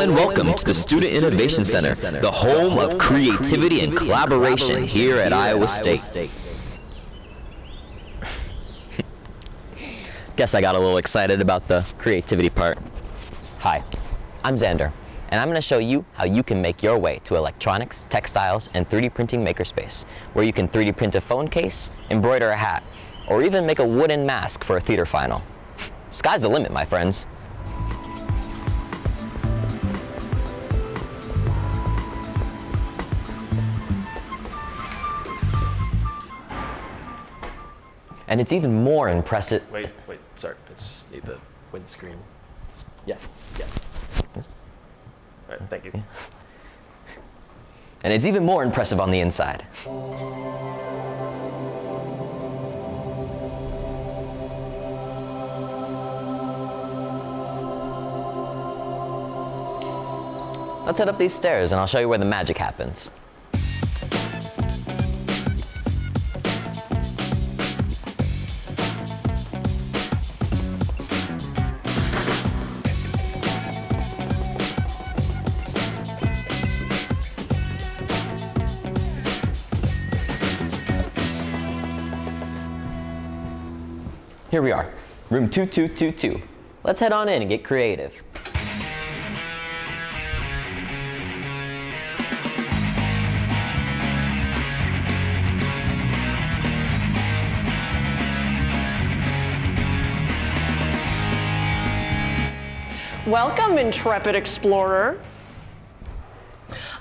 and welcome to the Student Innovation Center, the home of creativity and collaboration here at Iowa State. Guess I got a little excited about the creativity part. Hi, I'm Xander, and I'm going to show you how you can make your way to electronics, textiles, and 3D printing makerspace, where you can 3D print a phone case, embroider a hat, or even make a wooden mask for a theater final. Sky's the limit, my friends. And it's even more impressive. Wait, sorry, I just need the windscreen. Yeah. All right, thank you. And it's even more impressive on the inside. Let's head up these stairs and I'll show you where the magic happens. Here we are, room 2222. Let's head on in and get creative. Welcome, intrepid explorer.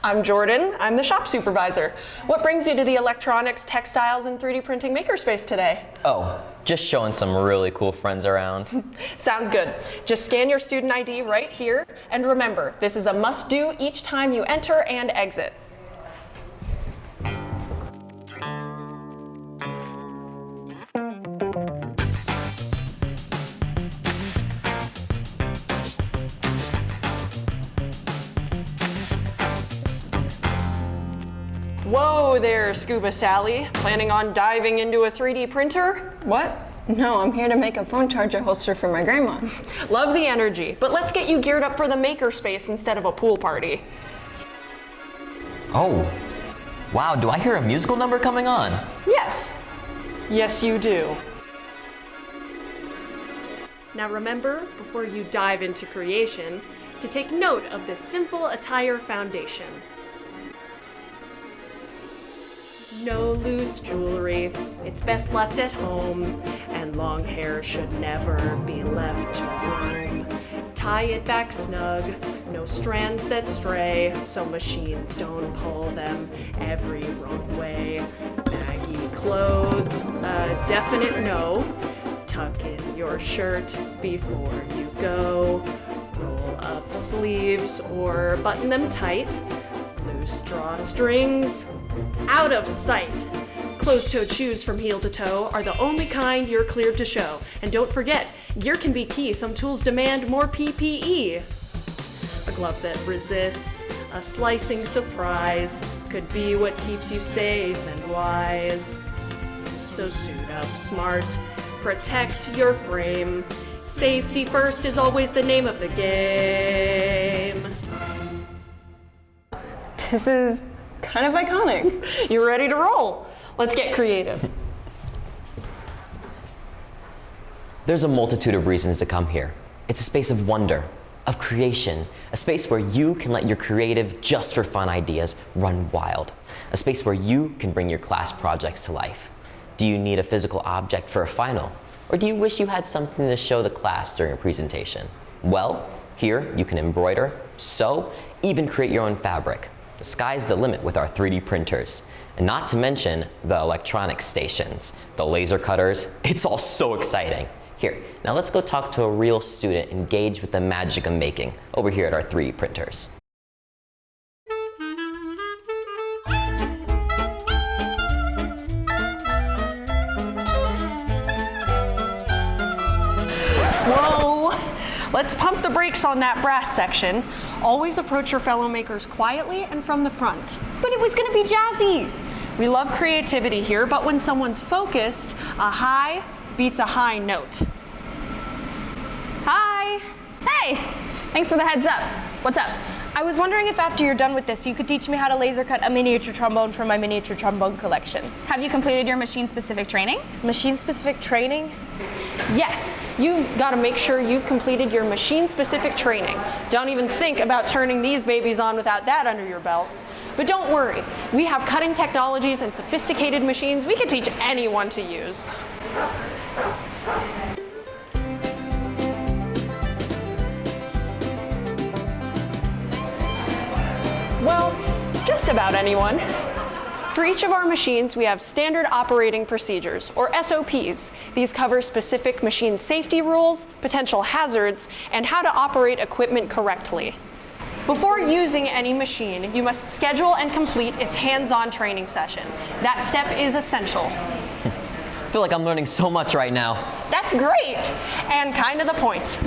I'm Jordan. I'm the shop supervisor. What brings you to the electronics, textiles, and 3D printing makerspace today? Oh, just showing some really cool friends around. Sounds good. Just scan your student ID right here, and remember, this is a must-do each time you enter and exit. Whoa there, Scuba Sally. Planning on diving into a 3D printer? What? No, I'm here to make a phone charger holster for my grandma. Love the energy, but let's get you geared up for the makerspace instead of a pool party. Oh, wow, do I hear a musical number coming on? Yes. Yes, you do. Now remember, before you dive into creation, to take note of this simple attire foundation. No loose jewelry, it's best left at home, and long hair should never be left to roam. Tie it back snug, no strands that stray, so machines don't pull them every wrong way. Baggy clothes, a definite no. Tuck in your shirt before you go. Roll up sleeves or button them tight. Loose drawstrings, out of sight. Closed-toed shoes from heel to toe are the only kind you're cleared to show. And don't forget, gear can be key. Some tools demand more PPE. A glove that resists a slicing surprise could be what keeps you safe and wise. So suit up smart, protect your frame. Safety first is always the name of the game. This is kind of iconic. You ready to roll? Let's get creative. There's a multitude of reasons to come here. It's a space of wonder, of creation, a space where you can let your creative, just for fun ideas run wild, a space where you can bring your class projects to life. Do you need a physical object for a final? Or do you wish you had something to show the class during a presentation? Well, here you can embroider, sew, even create your own fabric. The sky's the limit with our 3D printers. And not to mention the electronic stations, the laser cutters. It's all so exciting. Here, now let's go talk to a real student engaged with the magic of making over here at our 3D printers. Whoa! Let's pump the brakes on that brass section. Always approach your fellow makers quietly and from the front. But it was gonna be jazzy. We love creativity here, but when someone's focused, a high beats a high note. Hi! Hey! Thanks for the heads up. What's up? I was wondering if after you're done with this, you could teach me how to laser cut a miniature trombone for my miniature trombone collection. Have you completed your machine-specific training? Machine-specific training? Yes, you've got to make sure you've completed your machine-specific training. Don't even think about turning these babies on without that under your belt. But don't worry, we have cutting technologies and sophisticated machines we can teach anyone to use. Well, just about anyone. For each of our machines, we have standard operating procedures, or SOPs. These cover specific machine safety rules, potential hazards, and how to operate equipment correctly. Before using any machine, you must schedule and complete its hands-on training session. That step is essential. I feel like I'm learning so much right now. That's great, and kind of the point.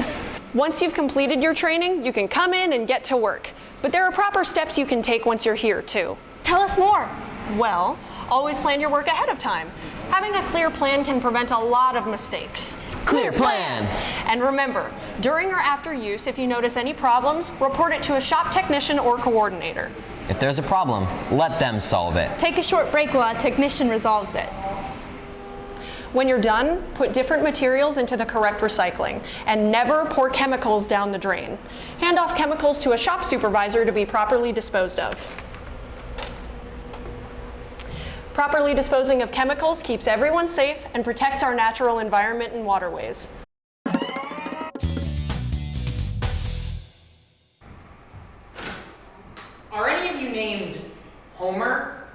Once you've completed your training, you can come in and get to work. But there are proper steps you can take once you're here, too. Tell us more. Well, always plan your work ahead of time. Having a clear plan can prevent a lot of mistakes. Clear plan! And remember, during or after use, if you notice any problems, report it to a shop technician or coordinator. If there's a problem, let them solve it. Take a short break while a technician resolves it. When you're done, put different materials into the correct recycling, and never pour chemicals down the drain. Hand off chemicals to a shop supervisor to be properly disposed of. Properly disposing of chemicals keeps everyone safe and protects our natural environment and waterways. Are any of you named Homer?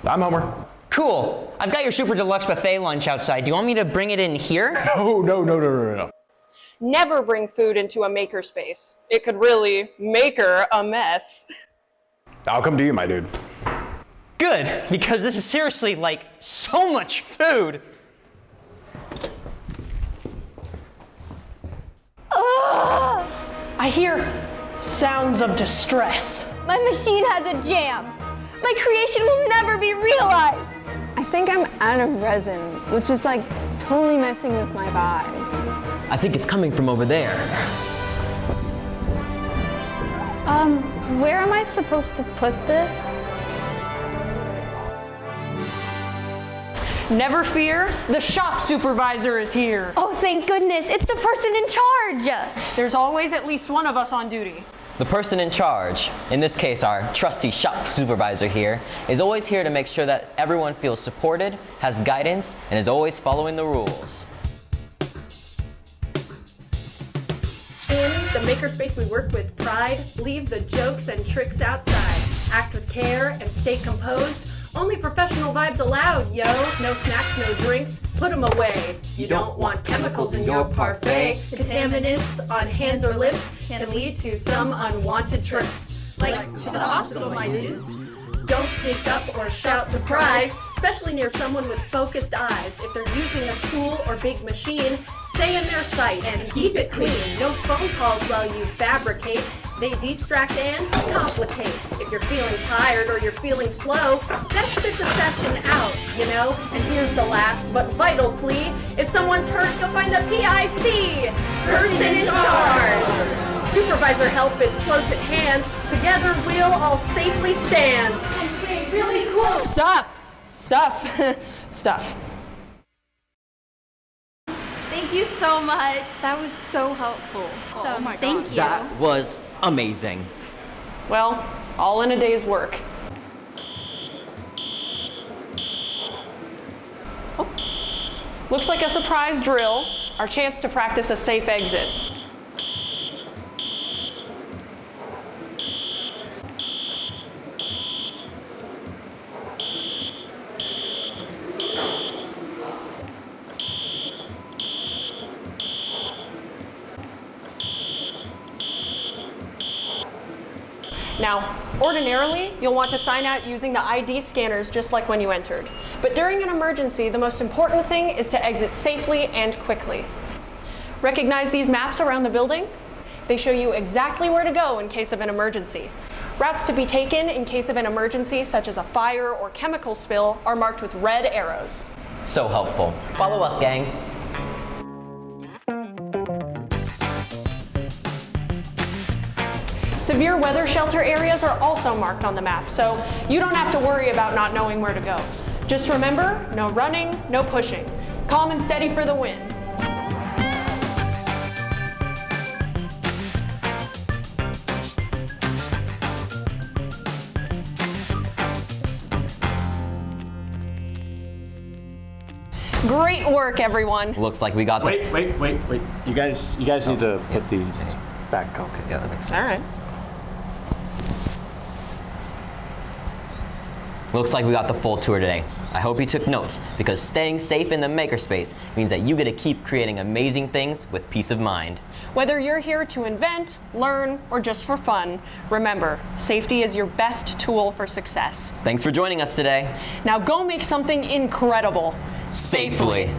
I'm Homer. Cool. I've got your super deluxe buffet lunch outside. Do you want me to bring it in here? No. Never bring food into a makerspace. It could really make her a mess. I'll come to you, my dude. Good, because this is seriously like so much food. I hear sounds of distress. My machine has a jam. My creation will never be realized. I think I'm out of resin, which is like totally messing with my vibe. I think it's coming from over there. Where am I supposed to put this? Never fear, the shop supervisor is here. Oh, thank goodness, it's the person in charge. There's always at least one of us on duty. The person in charge, in this case our trusty shop supervisor here, is always here to make sure that everyone feels supported, has guidance, and is always following the rules. In the makerspace, we work with pride, leave the jokes and tricks outside, act with care, and stay composed. Only professional vibes allowed, yo. No snacks, no drinks, put them away. You don't want chemicals in your parfait. Contaminants on hands or lips can lead to some unwanted trips. Like to the hospital, my dudes. Don't sneak up or shout surprise, especially near someone with focused eyes. If they're using a tool or big machine, stay in their sight and keep it clean. No phone calls while you fabricate. They distract and complicate. If you're feeling tired or you're feeling slow, best sit the session out, you know? And here's the last but vital plea. If someone's hurt, you'll find a PIC, person in charge. Supervisor help is close at hand. Together we'll all safely stand. Wait, really cool. Stuff. Thank you so much. That was so helpful. Thank you. That was amazing. Well, all in a day's work. Oh, looks like a surprise drill. Our chance to practice a safe exit. Now, ordinarily, you'll want to sign out using the ID scanners just like when you entered. But during an emergency, the most important thing is to exit safely and quickly. Recognize these maps around the building? They show you exactly where to go in case of an emergency. Routes to be taken in case of an emergency, such as a fire or chemical spill, are marked with red arrows. So helpful. Follow us, gang. Severe weather shelter areas are also marked on the map, so you don't have to worry about not knowing where to go. Just remember, no running, no pushing. Calm and steady for the win. Great work, everyone. Looks like we got the... Wait. You guys need to put these back. Okay, yeah, that makes sense. All right. Looks like we got the full tour today. I hope you took notes, because staying safe in the makerspace means that you get to keep creating amazing things with peace of mind. Whether you're here to invent, learn, or just for fun, remember, safety is your best tool for success. Thanks for joining us today. Now go make something incredible. Safely.